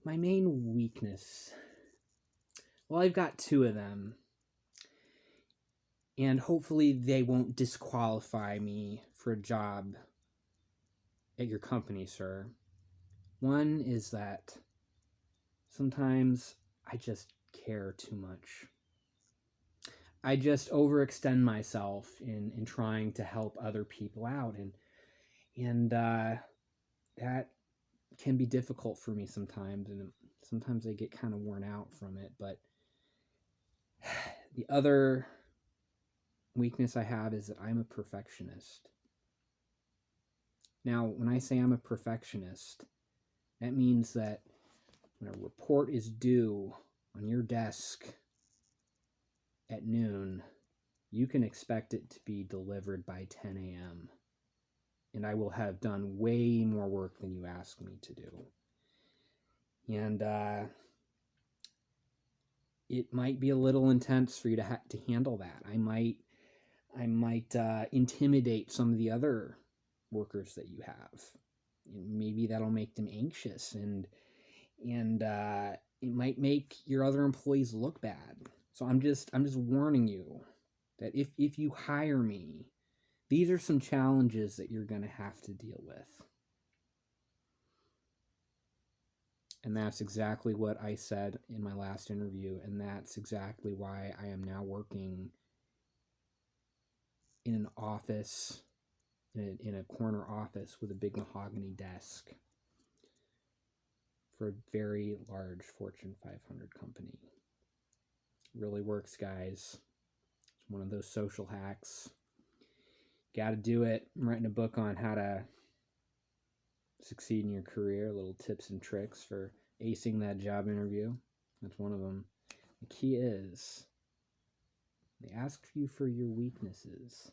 my main weakness, well, I've got two of them, and hopefully they won't disqualify me for a job at your company, sir. One is that sometimes I just care too much. I just overextend myself in trying to help other people out, and that can be difficult for me sometimes, and sometimes I get kind of worn out from it. But the other weakness I have is that I'm a perfectionist. Now, when I say I'm a perfectionist, that means that when a report is due on your desk at noon, you can expect it to be delivered by 10 a.m. And I will have done way more work than you asked me to do. And it might be a little intense for you to handle that. I might intimidate some of the other workers that you have. And maybe that'll make them anxious, and it might make your other employees look bad. So I'm just warning you that if you hire me, these are some challenges that you're going to have to deal with. And that's exactly what I said in my last interview, and that's exactly why I am now working in an office, in a corner office with a big mahogany desk for a very large Fortune 500 company. It really works, guys. It's one of those social hacks. Got to do it. I'm writing a book on how to succeed in your career, little tips and tricks for acing that job interview. That's one of them. The key is they ask you for your weaknesses.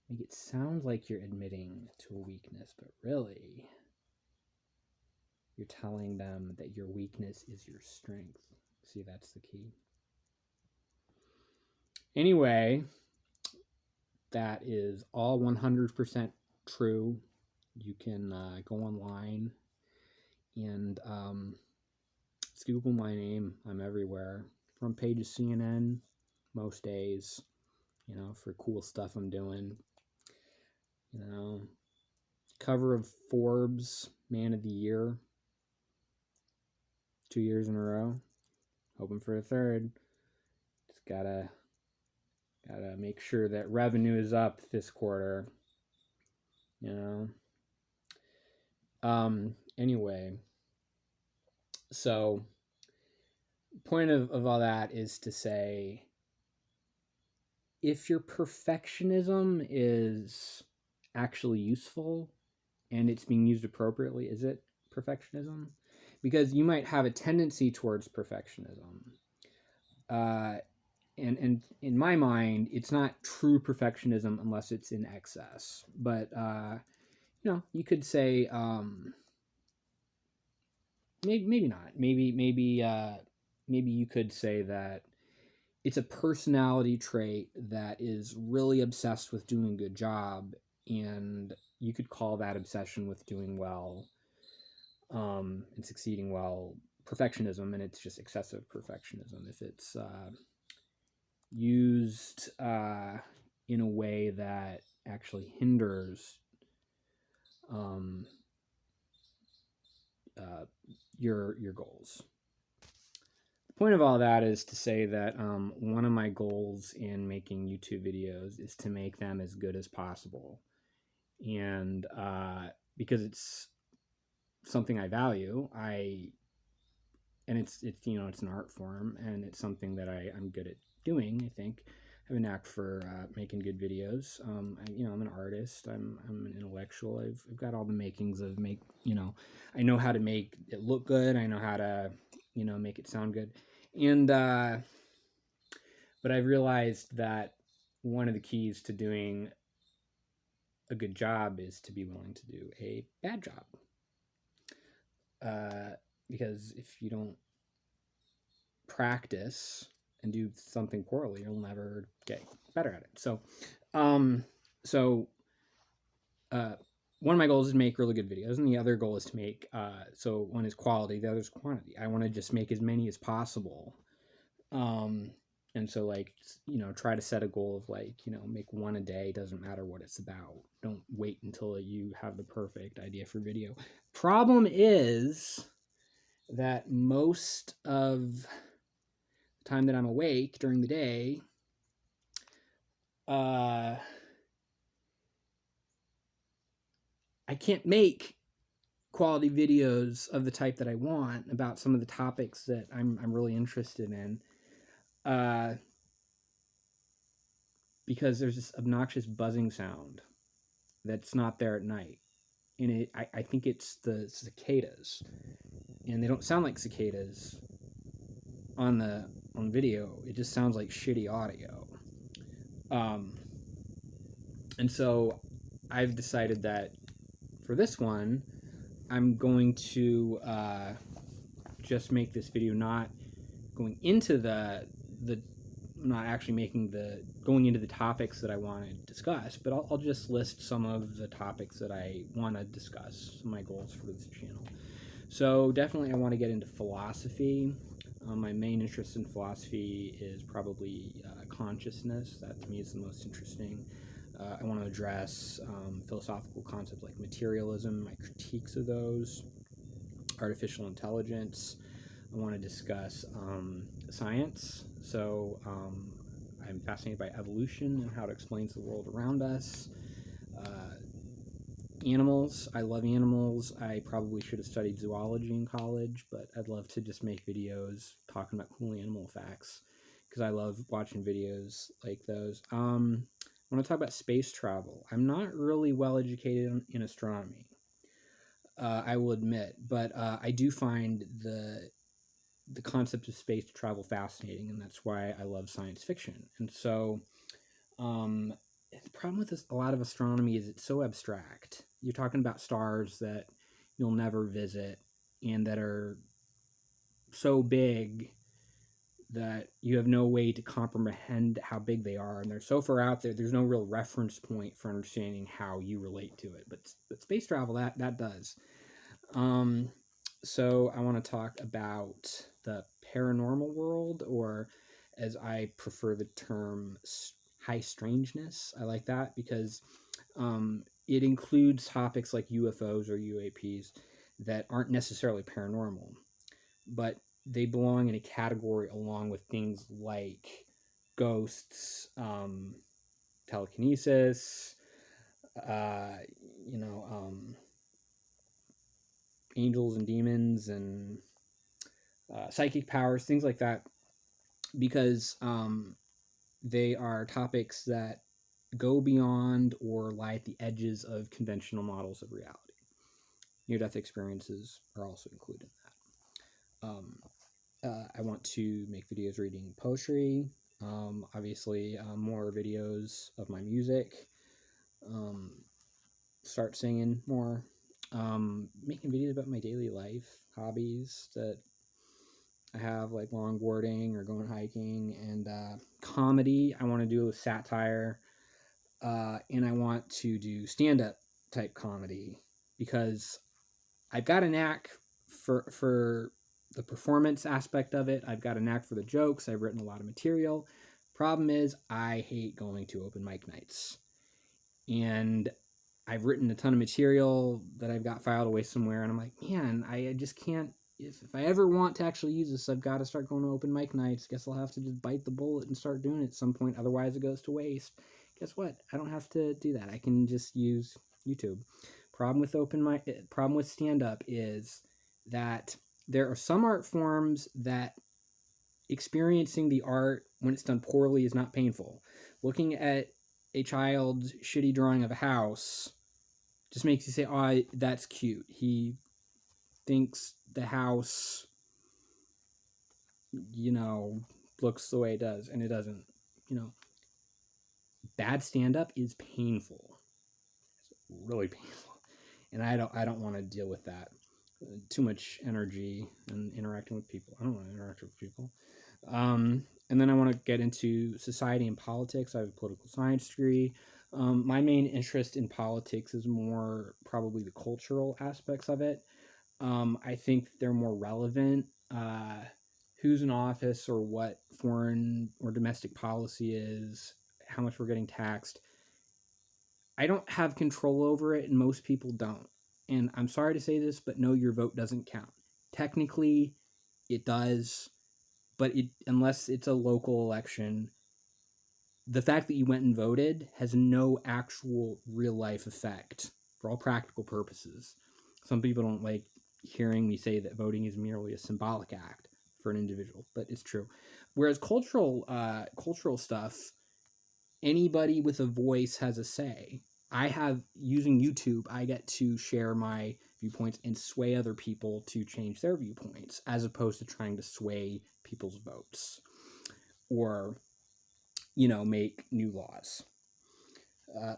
Make it sound like you're admitting to a weakness, but really you're telling them that your weakness is your strength. See, that's the key. Anyway, that is all 100% true. You can go online and just Google my name. I'm everywhere. Front page of CNN most days, for cool stuff I'm doing. Cover of Forbes Man of the Year 2 years in a row. Hoping for a third. Just gotta make sure that revenue is up this quarter. Anyway, so point of all that is to say, if your perfectionism is actually useful and it's being used appropriately, is it perfectionism? Because you might have a tendency towards perfectionism. And in my mind, it's not true perfectionism unless it's in excess. But, you could say, maybe not. Maybe you could say that it's a personality trait that is really obsessed with doing a good job, and you could call that obsession with doing well and succeeding well perfectionism, and it's just excessive perfectionism if it's used in a way that actually hinders your goals. The point of all that is to say that one of my goals in making YouTube videos is to make them as good as possible, and because it's something I value, and it's an art form, and it's something that I'm good at doing. I think I have a knack for making good videos. I'm an artist. I'm an intellectual. I've got all the makings of I know how to make it look good. I know how to make it sound good, and but I've realized that one of the keys to doing a good job is to be willing to do a bad job. Because if you don't practice and do something poorly, you'll never get better at it. So one of my goals is to make really good videos, and the other goal is to make so one is quality, the other is quantity. I want to just make as many as possible. Um, and so like, try to set a goal of like, make one a day. Doesn't matter what it's about. Don't wait until you have the perfect idea for video. Problem is that most of the time that I'm awake during the day, I can't make quality videos of the type that I want about some of the topics that I'm really interested in. Because there's this obnoxious buzzing sound that's not there at night. And I think it's the cicadas. And they don't sound like cicadas on video. It just sounds like shitty audio. And so I've decided that for this one, I'm going to just make this video not going into the not actually making the going into the topics that I want to discuss, but I'll just list some of the topics that I want to discuss, my goals for this channel. So definitely I want to get into philosophy. My main interest in philosophy is probably consciousness. That to me is the most interesting. I want to address philosophical concepts like materialism, my critiques of those, artificial intelligence. I want to discuss science. So I'm fascinated by evolution and how it explains the world around us. Animals. I love animals. I probably should have studied zoology in college, but I'd love to just make videos talking about cool animal facts because I love watching videos like those. I want to talk about space travel. I'm not really well educated in astronomy, I will admit, but I do find the concept of space travel fascinating, and that's why I love science fiction. And so the problem with a lot of astronomy is it's so abstract. You're talking about stars that you'll never visit and that are so big that you have no way to comprehend how big they are, and they're so far out there, there's no real reference point for understanding how you relate to it. But space travel, that does. So I want to talk about the paranormal world, or as I prefer the term, high strangeness. I like that because it includes topics like UFOs or UAPs that aren't necessarily paranormal, but they belong in a category along with things like ghosts, telekinesis, uh, you know, angels and demons, and psychic powers, things like that, because they are topics that go beyond or lie at the edges of conventional models of reality. Near-death experiences are also included in that. I want to make videos reading poetry, obviously more videos of my music, start singing more, making videos about my daily life, hobbies that I have, like longboarding or going hiking, and comedy. I want to do a satire, and I want to do stand-up type comedy because I've got a knack for the performance aspect of it. I've got a knack for the jokes. I've written a lot of material. Problem is, I hate going to open mic nights, and I've written a ton of material that I've got filed away somewhere, and I'm like, man, I just can't. If I ever want to actually use this, I've got to start going to open mic nights. Guess I'll have to just bite the bullet and start doing it at some point. Otherwise, it goes to waste. Guess what? I don't have to do that. I can just use YouTube. Problem with stand up is that there are some art forms that experiencing the art when it's done poorly is not painful. Looking at a child's shitty drawing of a house just makes you say, "Oh, that's cute." He thinks the house, looks the way it does, and it doesn't. Bad stand-up is painful. It's really painful, and I don't want to deal with that. Too much energy and interacting with people. I don't want to interact with people. And then I want to get into society and politics. I have a political science degree. My main interest in politics is more probably the cultural aspects of it. I think they're more relevant. Who's in office or what foreign or domestic policy is, how much we're getting taxed. I don't have control over it, and most people don't. And I'm sorry to say this, but no, your vote doesn't count. Technically, it does, but unless it's a local election, the fact that you went and voted has no actual real life effect for all practical purposes. Some people don't like hearing me say that voting is merely a symbolic act for an individual, but it's true. Whereas cultural stuff, anybody with a voice has a say. I have, using YouTube, I get to share my viewpoints and sway other people to change their viewpoints, as opposed to trying to sway people's votes or make new laws.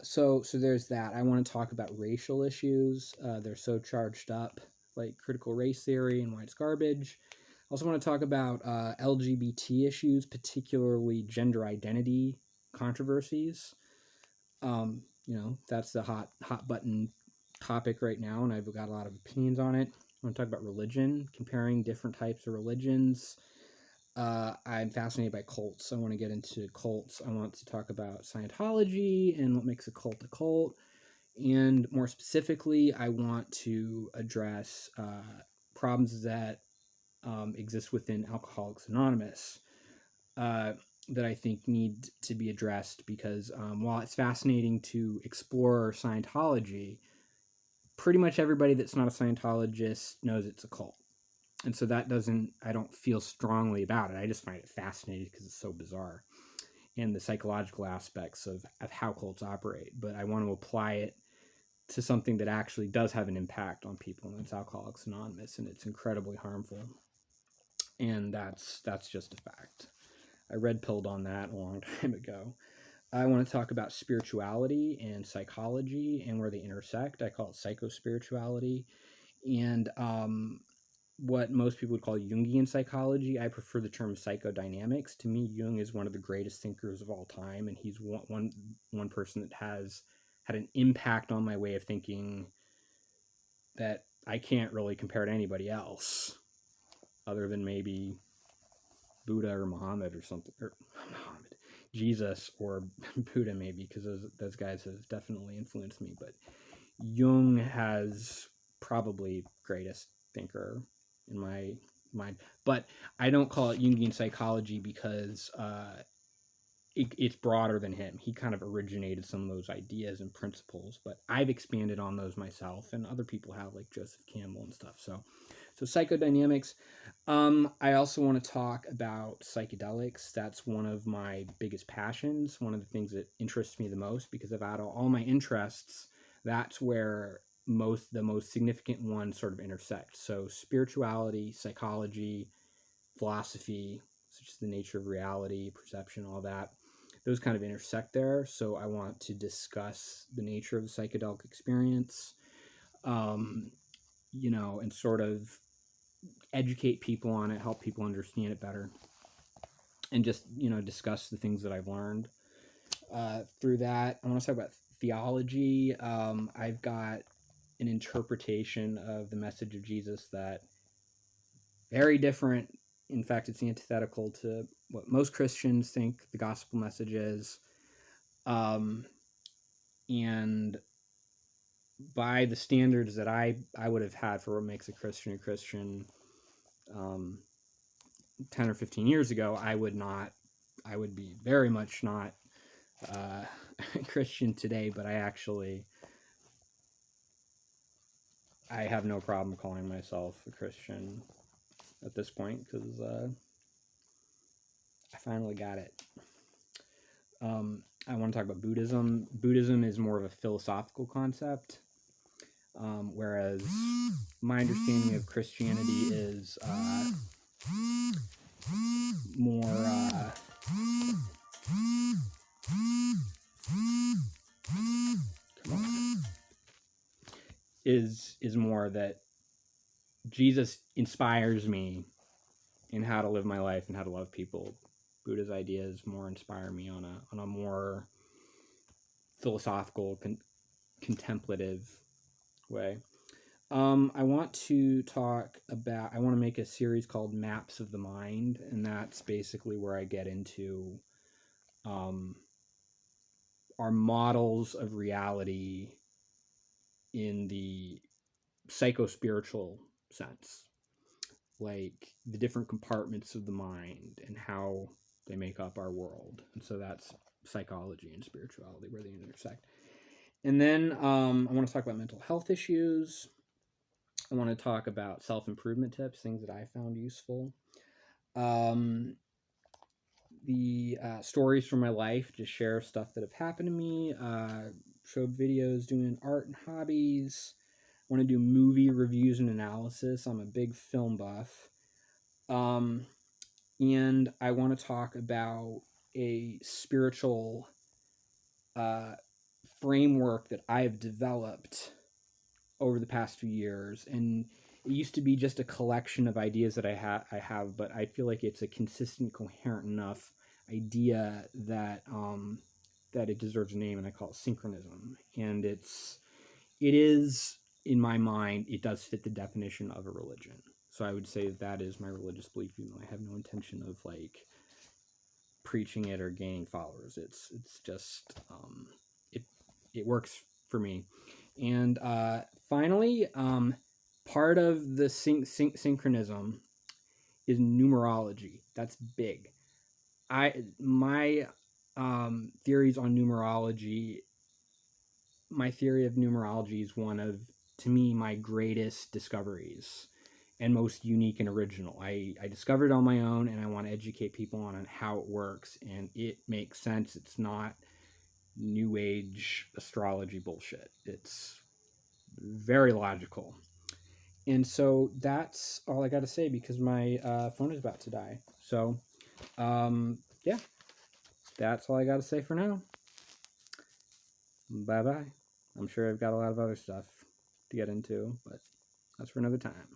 So there's that. I want to talk about racial issues. They're so charged up, like critical race theory and why it's garbage. I also want to talk about LGBT issues, particularly gender identity controversies. That's the hot button topic right now, and I've got a lot of opinions on it. I want to talk about religion, comparing different types of religions. I'm fascinated by cults. I want to get into cults. I want to talk about Scientology and what makes a cult. And more specifically, I want to address problems that exist within Alcoholics Anonymous that I think need to be addressed because while it's fascinating to explore Scientology, pretty much everybody that's not a Scientologist knows it's a cult. And so I don't feel strongly about it. I just find it fascinating because it's so bizarre and the psychological aspects of how cults operate. But I want to apply it to something that actually does have an impact on people, and it's Alcoholics Anonymous, and it's incredibly harmful. And that's just a fact. I red pilled on that a long time ago. I want to talk about spirituality and psychology and where they intersect. I call it psychospirituality. And what most people would call Jungian psychology. I prefer the term psychodynamics. To me, Jung is one of the greatest thinkers of all time, and he's one person that has had an impact on my way of thinking that I can't really compare to anybody else, other than maybe Buddha or Muhammad or something, or Muhammad, Jesus or Buddha maybe, because those guys have definitely influenced me. But Jung has probably greatest thinker in my mind. But I don't call it Jungian psychology because it's broader than him. He kind of originated some of those ideas and principles, but I've expanded on those myself, and other people have, like Joseph Campbell and stuff. So psychodynamics. I also want to talk about psychedelics. That's one of my biggest passions. One of the things that interests me the most, because of out of all my interests, that's where the most significant ones sort of intersect. So spirituality, psychology, philosophy, such as the nature of reality, perception, all that, those kind of intersect there. So I want to discuss the nature of the psychedelic experience, and sort of educate people on it, help people understand it better, and just discuss the things that I've learned through that. I want to talk about theology. I've got an interpretation of the message of Jesus that very different. In fact, it's antithetical to what most Christians think the gospel message is. And by the standards that I would have had for what makes a Christian, 10 or 15 years ago, I would be very much not Christian today, but I have no problem calling myself a Christian at this point because I finally got it. I want to talk about Buddhism. Buddhism is more of a philosophical concept, whereas my understanding of Christianity is more is more that Jesus inspires me in how to live my life and how to love people. Buddha's ideas more inspire me on a more philosophical, contemplative way. I want to make a series called Maps of the Mind, and that's basically where I get into um, our models of reality in the psycho-spiritual sense, like the different compartments of the mind and how they make up our world. And so that's psychology and spirituality, where they intersect. And then I want to talk about mental health issues. I want to talk about self-improvement tips, things that I found useful. Um, the stories from my life, just share stuff that have happened to me. Show videos doing art and hobbies. I want to do movie reviews and analysis. I'm a big film buff. And I want to talk about a spiritual framework that I've developed over the past few years. And it used to be just a collection of ideas that I have, but I feel like it's a consistent, coherent enough idea that that it deserves a name, and I call it synchronism. And it is, in my mind, it does fit the definition of a religion. So I would say that is my religious belief, even though I have no intention of like preaching it or gaining followers. It's just it it works for me. And finally, part of the synchronism is numerology. That's big. My theories on numerology. My theory of numerology is one of, to me, my greatest discoveries and most unique and original. I discovered it on my own, and I want to educate people on how it works, and it makes sense. It's not new age astrology bullshit. It's very logical. And so that's all I got to say, because my phone is about to die. So, yeah, that's all I got to say for now. Bye bye. I'm sure I've got a lot of other stuff to get into, but that's for another time.